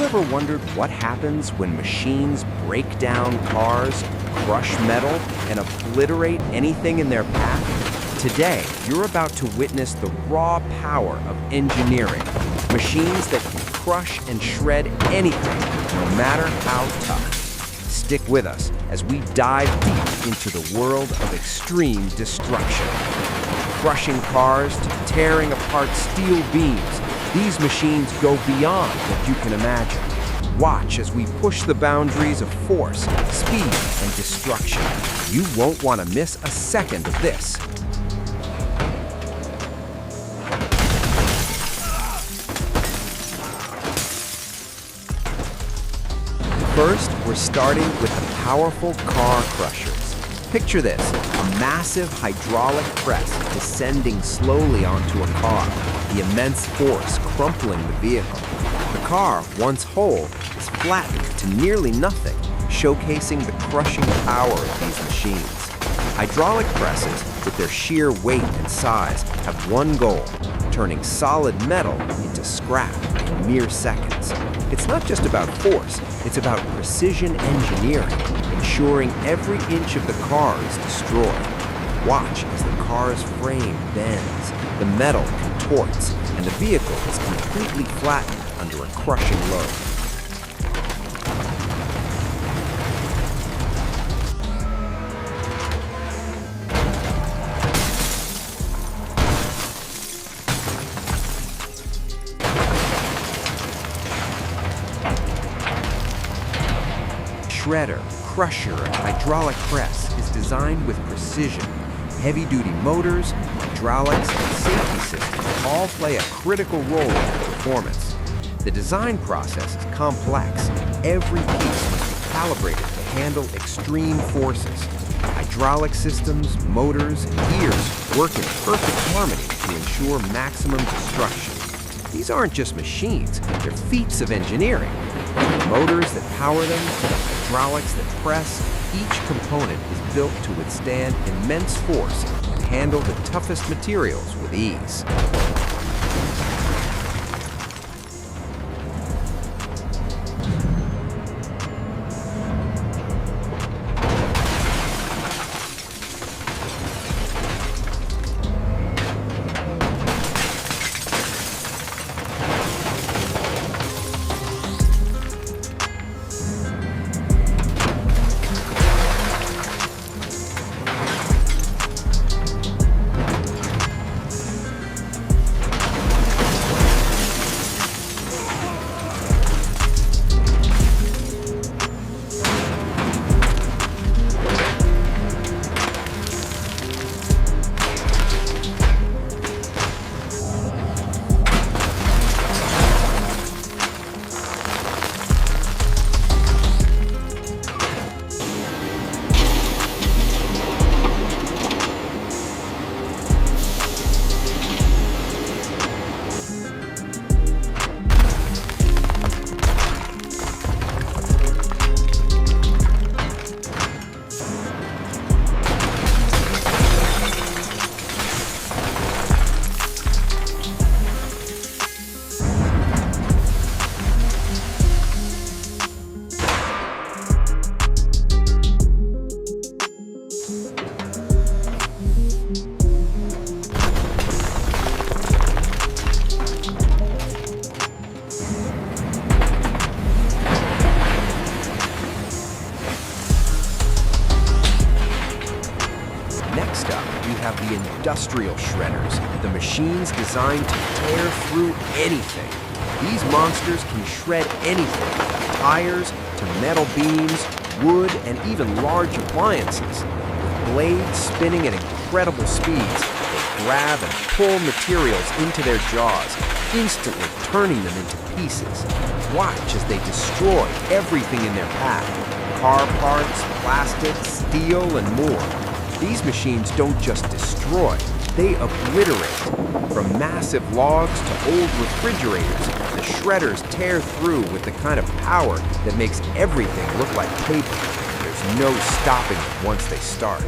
you ever wondered what happens when machines break down cars, crush metal, and obliterate anything in their path? Today, you're about to witness the raw power of engineering. Machines that can crush and shred anything, no matter how tough. Stick with us as we dive deep into the world of extreme destruction. Crushing cars to tearing apart steel beams, these machines go beyond what you can imagine. Watch as we push the boundaries of force, speed, and destruction. You won't want to miss a second of this. First, we're starting with the powerful car crushers. Picture this, a massive hydraulic press descending slowly onto a car, the immense force crumpling the vehicle. The car, once whole, is flattened to nearly nothing, showcasing the crushing power of these machines. Hydraulic presses, with their sheer weight and size, have one goal: turning solid metal into scrap in mere seconds. It's not just about force, it's about precision engineering, ensuring every inch of the car is destroyed. Watch as the car's frame bends, the metal contorts, and the vehicle is completely flattened under a crushing load. Shredder, crusher, and hydraulic press is designed with precision. Heavy-duty motors, hydraulics, and safety systems all play a critical role in their performance. The design process is complex. Every piece must be calibrated to handle extreme forces. Hydraulic systems, motors, and gears work in perfect harmony to ensure maximum destruction. These aren't just machines, they're feats of engineering. The motors that power them, the hydraulics that press, each component is built to withstand immense force and handle the toughest materials with ease. Next up, we have the industrial shredders, the machines designed to tear through anything. These monsters can shred anything, from tires to metal beams, wood, and even large appliances. With blades spinning at incredible speeds, they grab and pull materials into their jaws, instantly turning them into pieces. Watch as they destroy everything in their path: car parts, plastic, steel, and more. These machines don't just destroy, they obliterate. From massive logs to old refrigerators, the shredders tear through with the kind of power that makes everything look like paper. There's no stopping them once they start.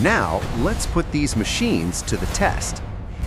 Now, let's put these machines to the test.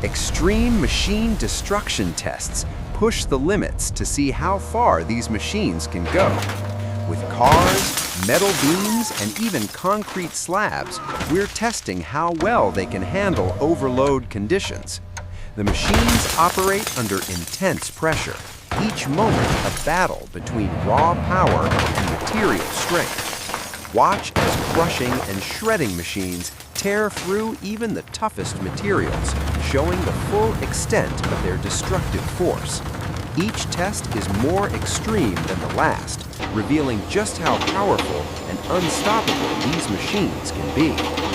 Extreme machine destruction tests push the limits to see how far these machines can go. With cars, metal beams, and even concrete slabs, we're testing how well they can handle overload conditions. The machines operate under intense pressure, each moment a battle between raw power and material strength. Watch as crushing and shredding machines tear through even the toughest materials, showing the full extent of their destructive force. Each test is more extreme than the last, revealing just how powerful and unstoppable these machines can be.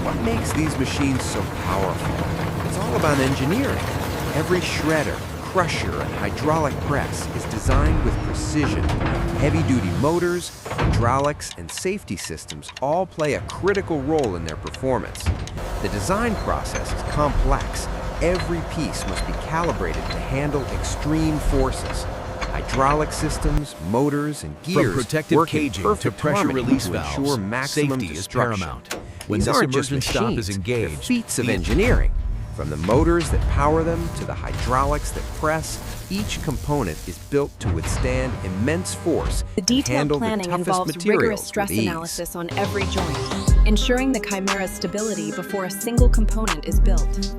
What makes these machines so powerful? It's all about engineering. Every shredder, crusher, and hydraulic press is designed with precision. Heavy-duty motors, hydraulics, and safety systems all play a critical role in their performance. The design process is complex. Every piece must be calibrated to handle extreme forces. Hydraulic systems, motors, and gears From protective work in caging to perfect pressure harmony release to valves, ensure maximum safety is destruction. paramount. When These this aren't just emergent stop machines, is they're engaged, feats of the engineering. From the motors that power them to the hydraulics that press, each component is built to withstand immense force The and detailed handle the planning toughest involves materials rigorous stress with ease. analysis on every joint, ensuring the chimera's stability before a single component is built.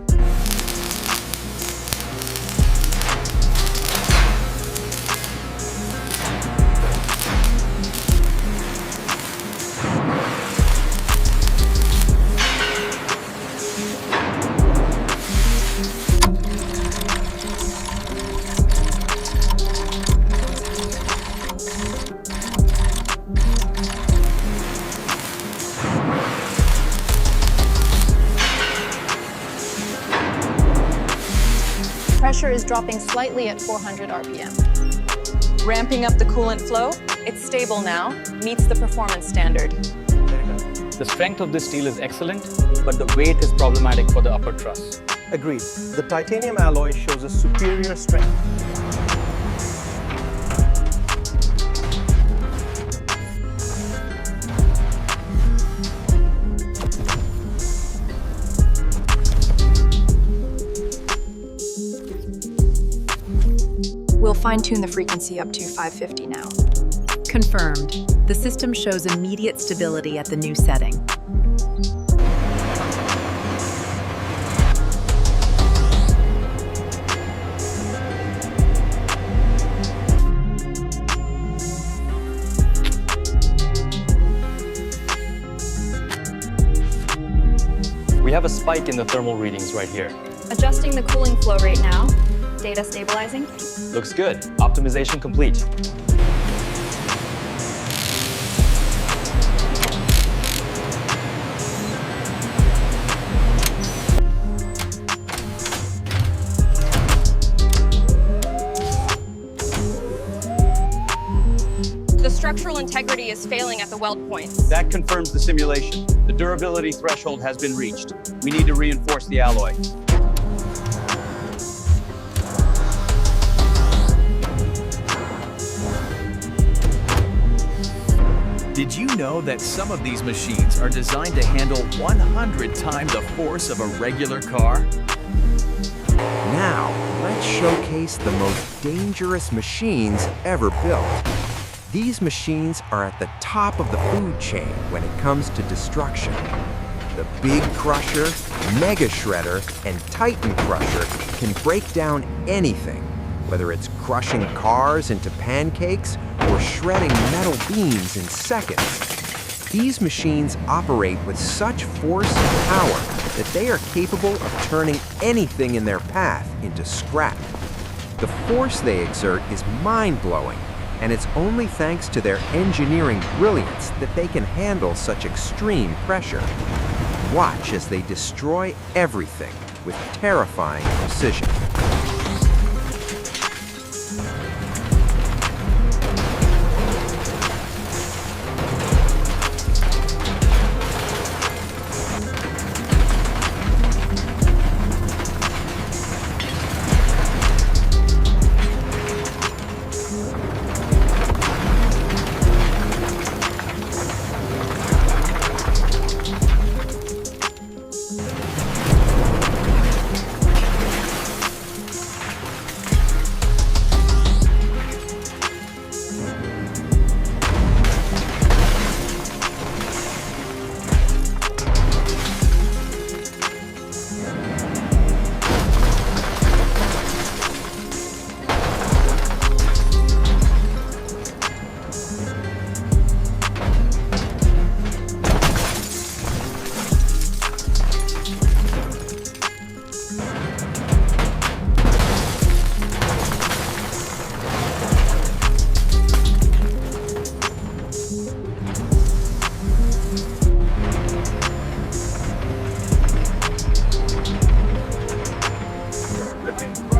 Pressure is dropping slightly at 400 RPM. Ramping up the coolant flow, it's stable now, meets the performance standard. The strength of this steel is excellent, but the weight is problematic for the upper truss. Agreed. The titanium alloy shows a superior strength. We'll fine-tune the frequency up to 550 now. Confirmed. The system shows immediate stability at the new setting. have a spike in the thermal readings right here. Adjusting the cooling flow rate now. Data stabilizing. Looks good. Optimization complete. The structural integrity is failing at the weld point. That confirms the simulation. The durability threshold has been reached. We need to reinforce the alloy. Did you know that some of these machines are designed to handle 100 times the force of a regular car? Now, let's showcase the most dangerous machines ever built. These machines are at the top of the food chain when it comes to destruction. The Big Crusher, Mega Shredder, and Titan Crusher can break down anything, whether it's crushing cars into pancakes or shredding metal beams in seconds. These machines operate with such force and power that they are capable of turning anything in their path into scrap. The force they exert is mind-blowing, and it's only thanks to their engineering brilliance that they can handle such extreme pressure. Watch as they destroy everything with terrifying precision.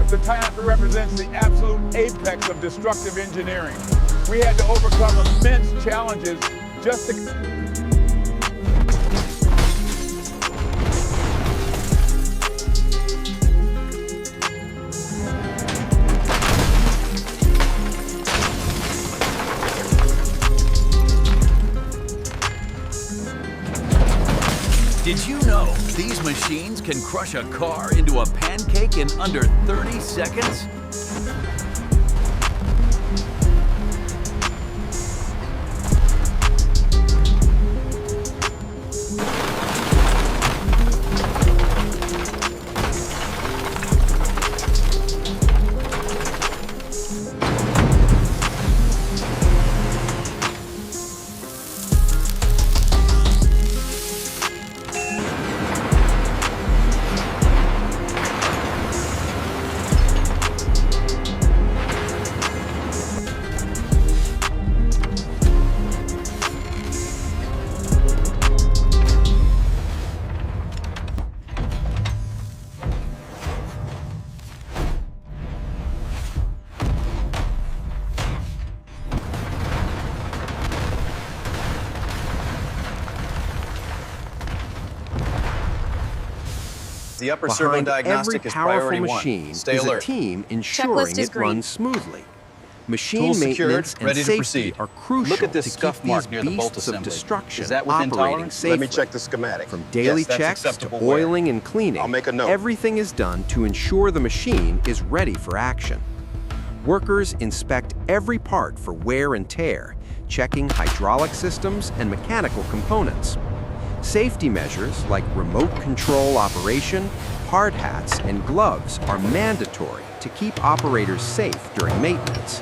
The Titan represents the absolute apex of destructive engineering. We had to overcome immense challenges just to... Did you know these machines can crush a car into a pancake in under 30 seconds? The upper servo Behind diagnostic every is powerful priority machine 1. is Stay a alert. team ensuring Checklist is it green. runs smoothly. Machine Tools secured, maintenance and ready to safety proceed. are crucial Look at this to scuff keep mark these near the bolt beasts of assembly. destruction Is that within operating tolerance? safely. Let me check the schematic. From daily Yes, that's checks to acceptable wear. oiling and cleaning, I'll make a note. everything is done to ensure the machine is ready for action. Workers inspect every part for wear and tear, checking hydraulic systems and mechanical components. Safety measures like remote control operation, hard hats, and gloves are mandatory to keep operators safe during maintenance.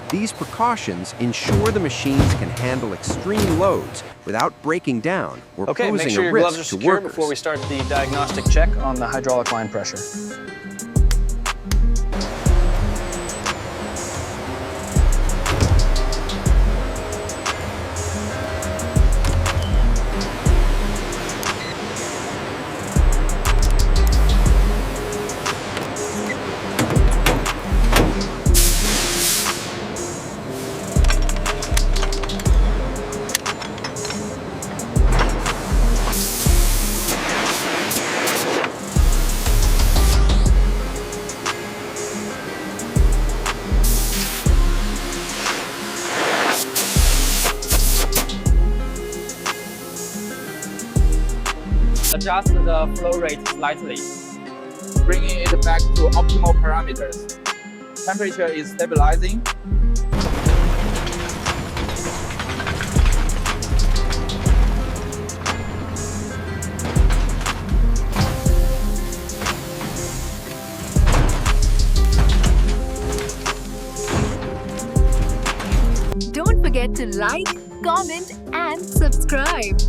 These precautions ensure the machines can handle extreme loads without breaking down or Okay, make posing sure a your gloves are risk to secure workers. before we start the diagnostic check on the hydraulic line pressure. Adjust the flow rate slightly, bringing it back to optimal parameters. Temperature is stabilizing. Don't forget to like, comment, and subscribe.